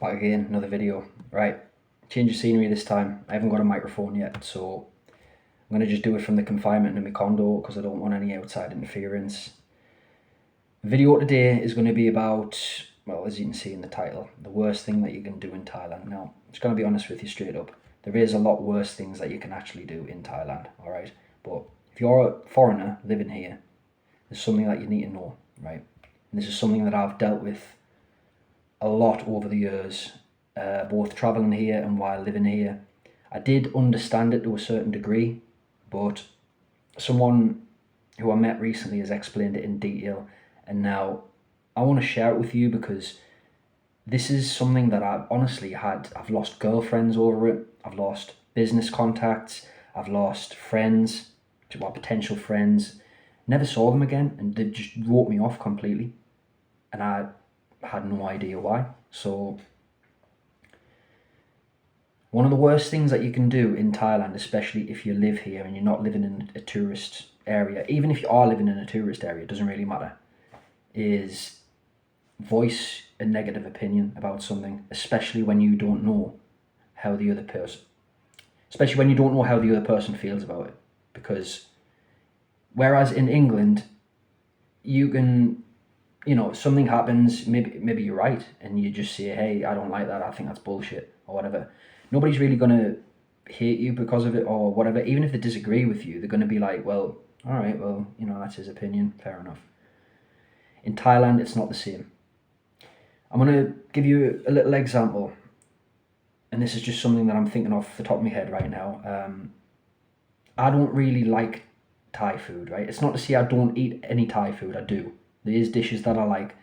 Back again, another video. Right, change of scenery this time. I haven't got a microphone yet, so I'm going to just do it from the confinement in my condo because I don't want any outside interference. The video today is going to be about, well, as you can see in the title, the worst thing that you can do in Thailand. Now, I'm just going to be honest with you straight up. There is a lot worse things that you can actually do in Thailand, alright? But if you're a foreigner living here, there's something that you need to know, right? And this is something that I've dealt with a lot over the years, both travelling here and while living here. I did understand it to a certain degree, but someone who I met recently has explained it in detail, and now I want to share it with you because this is something that I've honestly had. I've lost girlfriends over it, I've lost business contacts, I've lost friends, well, potential friends, never saw them again, and they just wrote me off completely, and I had no idea why. So one of the worst things that you can do in Thailand, especially if you live here and you're not living in a tourist area, even if you are living in a tourist area, it doesn't really matter, is voice a negative opinion about something, especially when you don't know how the other person feels about it. Because whereas in England, you can, something happens, maybe you're right, and you just say, hey, I don't like that, I think that's bullshit, or whatever. Nobody's really going to hate you because of it, or whatever. Even if they disagree with you, they're going to be like, well, alright, well, that's his opinion, fair enough. In Thailand, it's not the same. I'm going to give you a little example, and this is just something that I'm thinking off the top of my head right now. I don't really like Thai food, right? It's not to say I don't eat any Thai food, I do. There is dishes that I like,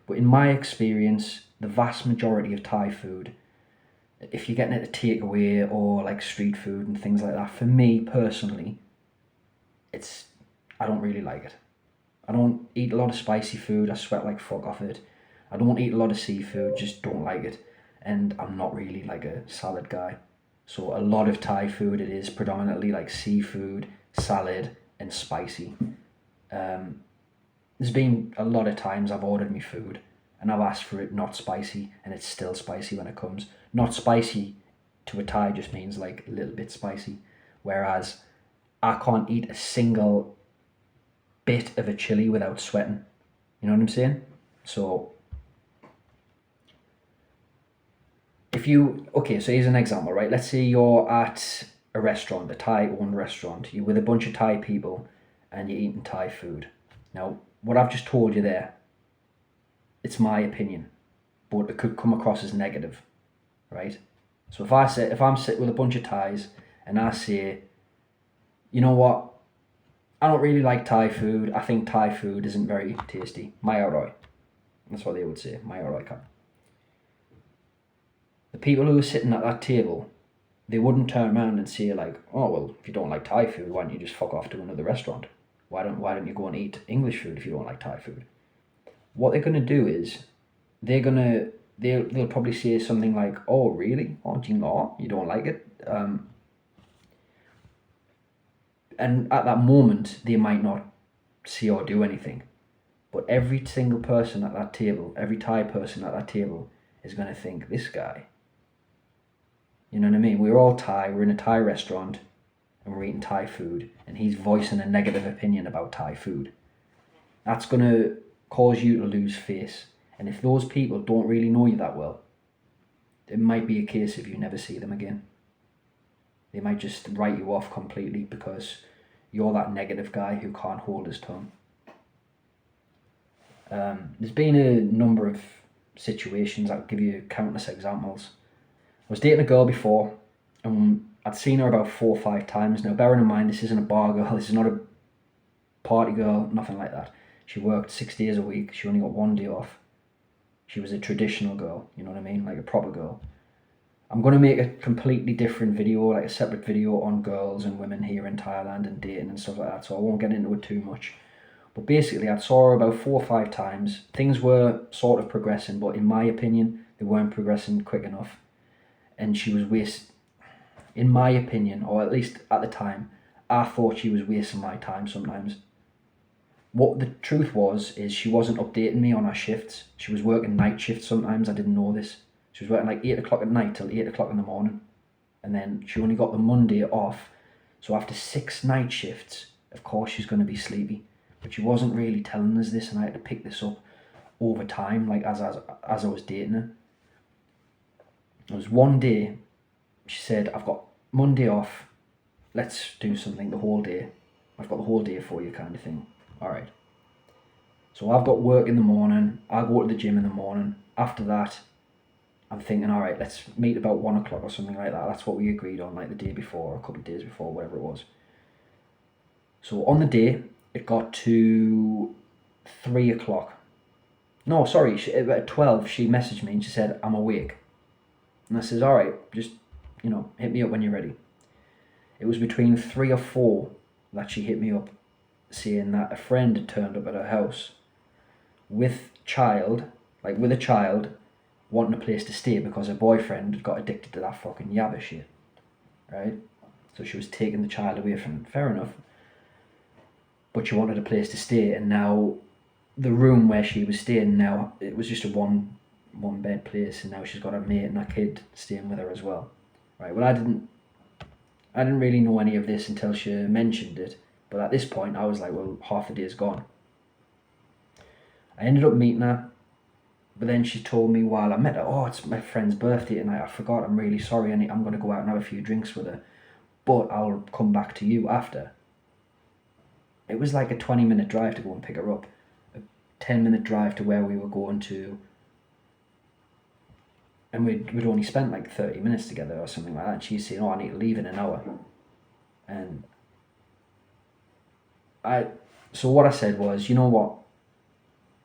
but in my experience, the vast majority of Thai food, if you're getting it to takeaway or like street food and things like that, for me personally, I don't really like it. I don't eat a lot of spicy food, I sweat like fuck off it. I don't eat a lot of seafood, just don't like it. And I'm not really like a salad guy. So a lot of Thai food, it is predominantly like seafood, salad, and spicy. There's been a lot of times I've ordered me food and I've asked for it not spicy, and it's still spicy when it comes. Not spicy to a Thai just means like a little bit spicy. Whereas I can't eat a single bit of a chili without sweating. You know what I'm saying? So so here's an example, right? Let's say you're at a restaurant, a Thai-owned restaurant. You're with a bunch of Thai people and you're eating Thai food. Now, what I've just told you there, it's my opinion, but it could come across as negative, right? So if I'm sitting with a bunch of Thais and I say, you know what, I don't really like Thai food. I think Thai food isn't very tasty. Mai aroi. That's what they would say. Mai aroi ka. The people who are sitting at that table, they wouldn't turn around and say like, oh, well, if you don't like Thai food, why don't you just fuck off to another restaurant? Why don't you go and eat English food if you don't like Thai food? What they're going to do is, they'll probably say something like, oh, really? Oh, jing lo, you don't like it? And at that moment, they might not say or do anything. But every single person at that table, every Thai person at that table is going to think, this guy, you know what I mean? We're all Thai, we're in a Thai restaurant, and we're eating Thai food, and he's voicing a negative opinion about Thai food. That's going to cause you to lose face. And if those people don't really know you that well, it might be a case of you never see them again. They might just write you off completely because you're that negative guy who can't hold his tongue. There's been a number of situations. I'll give you countless examples. I was dating a girl before, and I'd seen her about 4 or 5 times. Now, bearing in mind, this isn't a bar girl, this is not a party girl, nothing like that. She worked 6 days a week, she only got 1 day off. She was a traditional girl, you know what I mean, like a proper girl. I'm going to make a completely different video, like a separate video on girls and women here in Thailand and dating and stuff like that, so I won't get into it too much. But basically, I saw her about 4 or 5 times. Things were sort of progressing, but in my opinion, they weren't progressing quick enough. And she was in my opinion, or at least at the time, I thought she was wasting my time sometimes. What the truth was, is she wasn't updating me on her shifts. She was working night shifts sometimes, I didn't know this. She was working like 8 o'clock at night till 8 o'clock in the morning. And then she only got the Monday off. So after 6 night shifts, of course she's going to be sleepy. But she wasn't really telling us this, and I had to pick this up over time, like as I was dating her. There was one day, she said, I've got Monday off, let's do something the whole day. I've got the whole day for you, kind of thing. Alright. So I've got work in the morning, I go to the gym in the morning. After that, I'm thinking, alright, let's meet about 1 o'clock or something like that. That's what we agreed on, like the day before, or a couple of days before, whatever it was. So on the day, it got to 3 o'clock. No, sorry, at 12, she messaged me and she said, I'm awake. And I says, alright, just, hit me up when you're ready. It was between 3 or 4 that she hit me up, saying that a friend had turned up at her house with a child, wanting a place to stay because her boyfriend had got addicted to that fucking yabba shit, right? So she was taking the child away from it. Fair enough. But she wanted a place to stay, and now the room where she was staying now, it was just a one bed place, and now she's got a mate and a kid staying with her as well, right? Well, I didn't really know any of this until she mentioned it, but at this point I was like, well, half the day's gone. I ended up meeting her, but then she told me while I met her, oh, it's my friend's birthday tonight, I forgot, I'm really sorry, I'm going to go out and have a few drinks with her, but I'll come back to you after. It was like a 20-minute drive to go and pick her up, a 10-minute drive to where we were going to, and we'd only spent like 30 minutes together or something like that, and she's saying, oh, I need to leave in an hour. And so what I said was, you know what,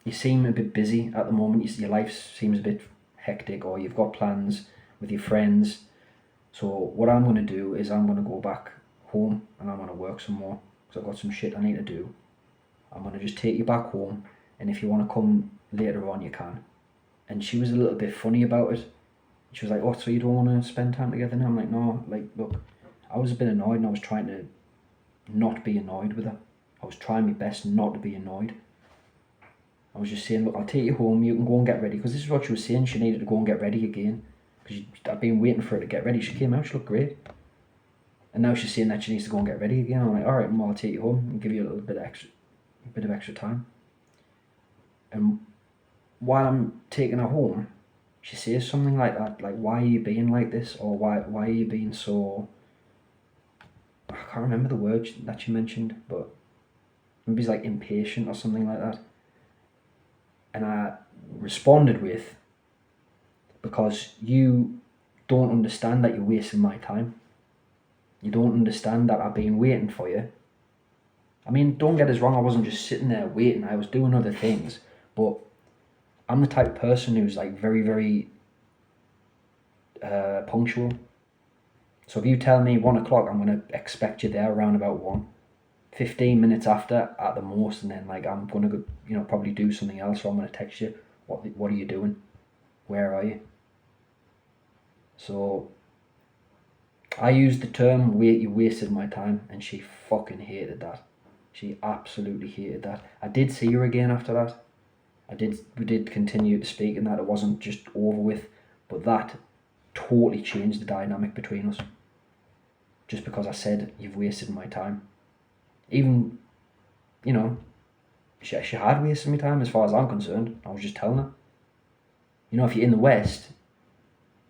you seem a bit busy at the moment, your life seems a bit hectic, or you've got plans with your friends, so what I'm going to do is I'm going to go back home and I'm going to work some more, because I've got some shit I need to do. I'm going to just take you back home, and if you want to come later on, you can. And she was a little bit funny about it. She was like, oh, so you don't want to spend time together now? I'm like, no, like, look, I was a bit annoyed, and I was trying to not be annoyed with her. I was trying my best not to be annoyed. I was just saying, look, I'll take you home, you can go and get ready, because this is what she was saying, she needed to go and get ready again, because I've been waiting for her to get ready. She came out, she looked great, and now she's saying that she needs to go and get ready again. I'm like, alright, well, I'll take you home and give you a little bit of extra time. And while I'm taking her home, she says something like that, like, why are you being like this, or why are you being so, I can't remember the word that she mentioned, but maybe it's like impatient or something like that. And I responded with, because you don't understand that you're wasting my time. You don't understand that I've been waiting for you. I mean, don't get us wrong, I wasn't just sitting there waiting, I was doing other things, but I'm the type of person who's like very, very punctual. So if you tell me 1 o'clock, I'm going to expect you there around about 1. 15 minutes after at the most, and then like I'm going to go, probably do something else, or I'm going to text you, what are you doing? Where are you? So I used the term, wait, you wasted my time, and she fucking hated that. She absolutely hated that. I did see her again after that. We did continue to speak, and that it wasn't just over with, but that totally changed the dynamic between us. Just because I said, you've wasted my time. Even, she had wasted my time as far as I'm concerned. I was just telling her. If you're in the West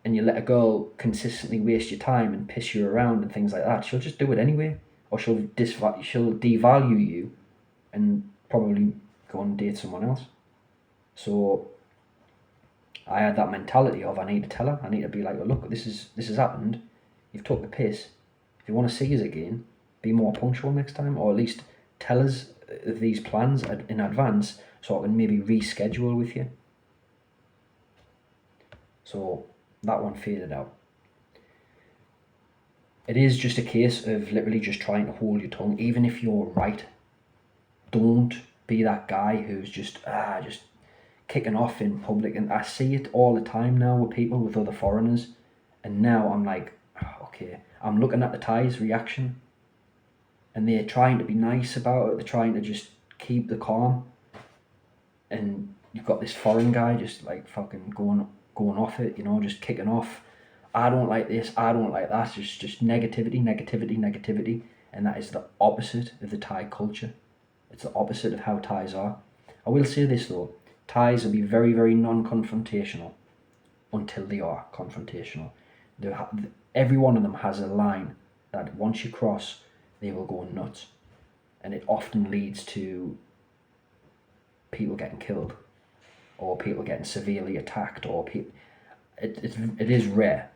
and you let a girl consistently waste your time and piss you around and things like that, she'll just do it anyway. Or she'll devalue you and probably go and date someone else. So I had that mentality of, I need to tell her. I need to be like, well, look, this has happened. You've took the piss. If you want to see us again, be more punctual next time, or at least tell us these plans in advance so I can maybe reschedule with you. So that one faded out. It is just a case of literally just trying to hold your tongue, even if you're right. Don't be that guy who's just kicking off in public. And I see it all the time now with people, with other foreigners, and now I'm like, okay, I'm looking at the Thais' reaction, and they're trying to be nice about it, they're trying to just keep the calm, and you've got this foreign guy just like fucking going going off it, you know, just kicking off. I don't like this, I don't like that. Just negativity, negativity, negativity. And that is the opposite of the Thai culture. It's the opposite of how Thais are. I will say this though, Thais will be very, very non-confrontational until they are confrontational. Every one of them has a line that once you cross, they will go nuts. And it often leads to people getting killed, or people getting severely attacked, or people. It is rare,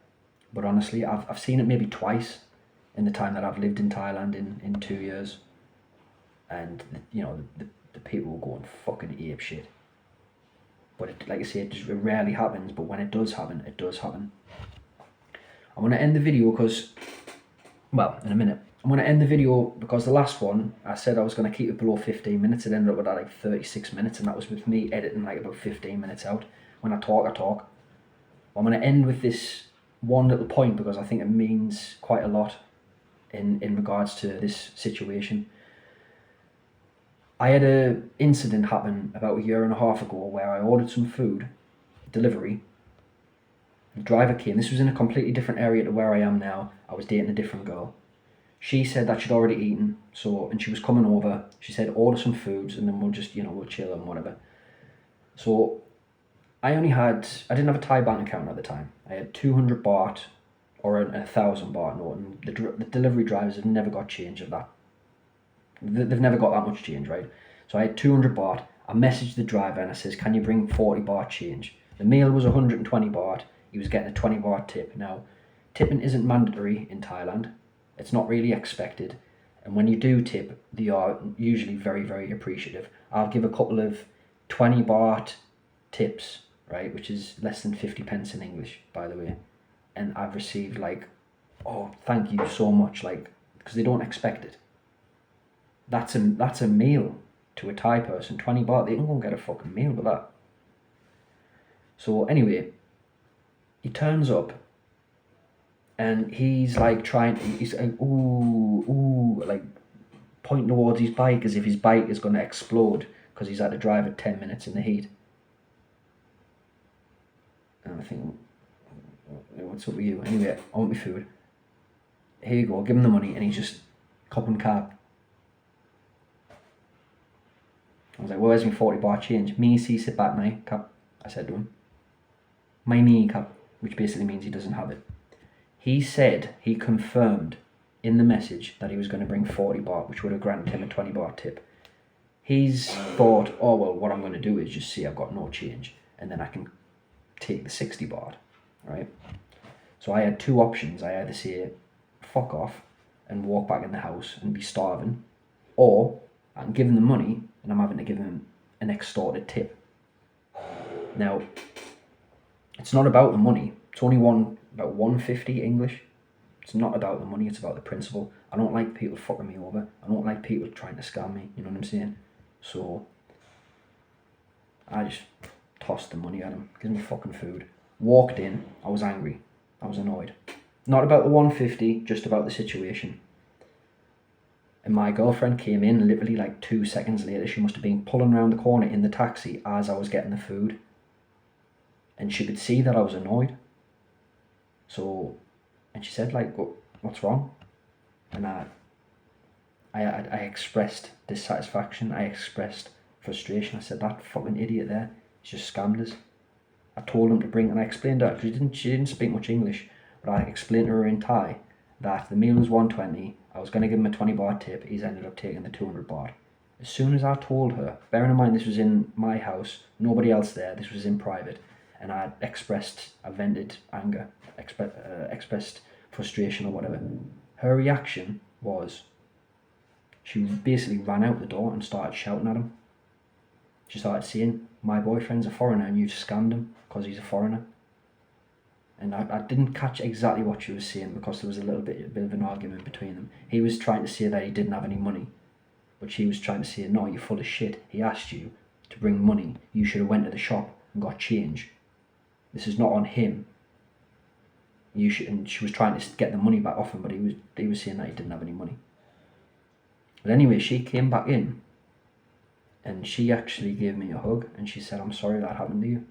but honestly, I've seen it maybe twice in the time that I've lived in Thailand in 2 years, and you know the people will go and fucking ape shit. But like I say, it rarely happens. But when it does happen, it does happen. I'm gonna end the video because, well, in a minute. I'm going to end the video because the last one, I said I was going to keep it below 15 minutes. It ended up at like 36 minutes, and that was with me editing like about 15 minutes out. When I talk, I talk. I'm going to end with this one little point because I think it means quite a lot in regards to this situation. I had an incident happen about 1.5 years ago where I ordered some food, delivery. The driver came. This was in a completely different area to where I am now. I was dating a different girl. She said that she'd already eaten, and she was coming over. She said, order some foods and then we'll just, we'll chill and whatever. So I didn't have a Thai bank account at the time. I had 200 baht or 1,000 baht note, and the delivery drivers have never got change of that. They've never got that much change, right? So I had 200 baht. I messaged the driver and I says, can you bring 40 baht change? The meal was 120 baht. He was getting a 20 baht tip. Now, tipping isn't mandatory in Thailand. It's not really expected, and when you do tip, they are usually very, very appreciative. I'll give a couple of 20 baht tips, right, which is less than 50 pence in English, by the way, and I've received like, oh, thank you so much, like, because they don't expect it. That's a meal to a Thai person. 20 baht, they can go and get a fucking meal with that. So anyway, he turns up. And he's like he's like, ooh, like pointing towards his bike as if his bike is going to explode because he's had to drive it 10 minutes in the heat. And I think, what's up with you? Anyway, I want my food. Here you go, give him the money, and he's just copping cab. I was like, well, where's my 40 baht change? Me see sit back my cap, I said to him. My knee cap, which basically means he doesn't have it. He said, he confirmed in the message that he was going to bring 40 baht, which would have granted him a 20 baht tip. He's thought, oh, well, what I'm going to do is just see I've got no change, and then I can take the 60 baht, right? So I had two options. I either say, fuck off, and walk back in the house and be starving, or I can give him the money, and I'm having to give him an extorted tip. Now, it's not about the money. It's only about 150 English. It's not about the money, it's about the principle. I don't like people fucking me over. I don't like people trying to scam me, you know what I'm saying? So I just tossed the money at him, give me fucking food. Walked in, I was angry. I was annoyed. Not about the 150, just about the situation. And my girlfriend came in literally like 2 seconds later. She must have been pulling around the corner in the taxi as I was getting the food. And she could see that I was annoyed. So, and she said, like, what's wrong? And I expressed dissatisfaction. I expressed frustration. I said, that fucking idiot there, he's just scammed us. I told him to bring, and I explained to her, because she didn't speak much English, but I explained to her in Thai that the meal was 120. I was going to give him a 20 baht tip. He's ended up taking the 200 baht. As soon as I told her, bearing in mind this was in my house, nobody else there, this was in private, and I vented anger, expressed frustration or whatever. Her reaction was, she basically ran out the door and started shouting at him. She started saying, my boyfriend's a foreigner and you've scammed him because he's a foreigner. And I didn't catch exactly what she was saying because there was a bit of an argument between them. He was trying to say that he didn't have any money, but she was trying to say, no, you're full of shit. He asked you to bring money. You should have went to the shop and got change. This is not on him. And she was trying to get the money back off him, but he was saying that he didn't have any money. But anyway, she came back in, and she actually gave me a hug, and she said, I'm sorry that happened to you.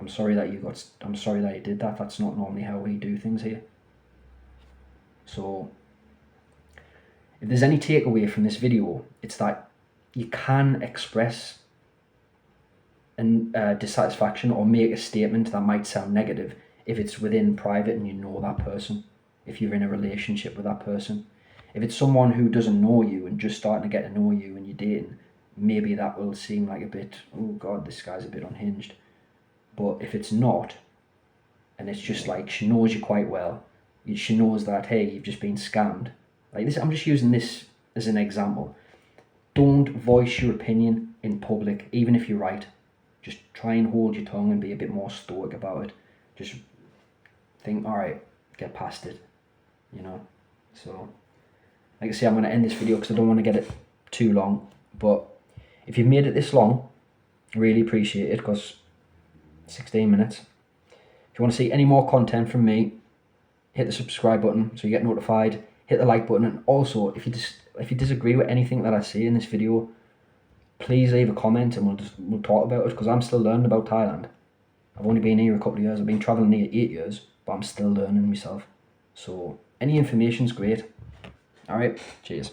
I'm sorry that you did that. That's not normally how we do things here. So if there's any takeaway from this video, it's that you can express dissatisfaction or make a statement that might sound negative if it's within private and you know that person, if you're in a relationship with that person. If it's someone who doesn't know you and just starting to get to know you and you're dating, maybe that will seem like a bit, oh God, this guy's a bit unhinged. But if it's not, and it's just like she knows you quite well, she knows that, hey, you've just been scammed. Like this, I'm just using this as an example. Don't voice your opinion in public, even if you're right. Just try and hold your tongue and be a bit more stoic about it. Just think, all right, get past it, you know. So, like I say, I'm going to end this video because I don't want to get it too long. But if you've made it this long, I really appreciate it, because 16 minutes. If you want to see any more content from me, hit the subscribe button so you get notified. Hit the like button, and also if you disagree with anything that I say in this video, please leave a comment and we'll talk about it, because I'm still learning about Thailand. I've only been here a couple of years. I've been travelling here 8 years, but I'm still learning myself. So any information's great. Alright, cheers.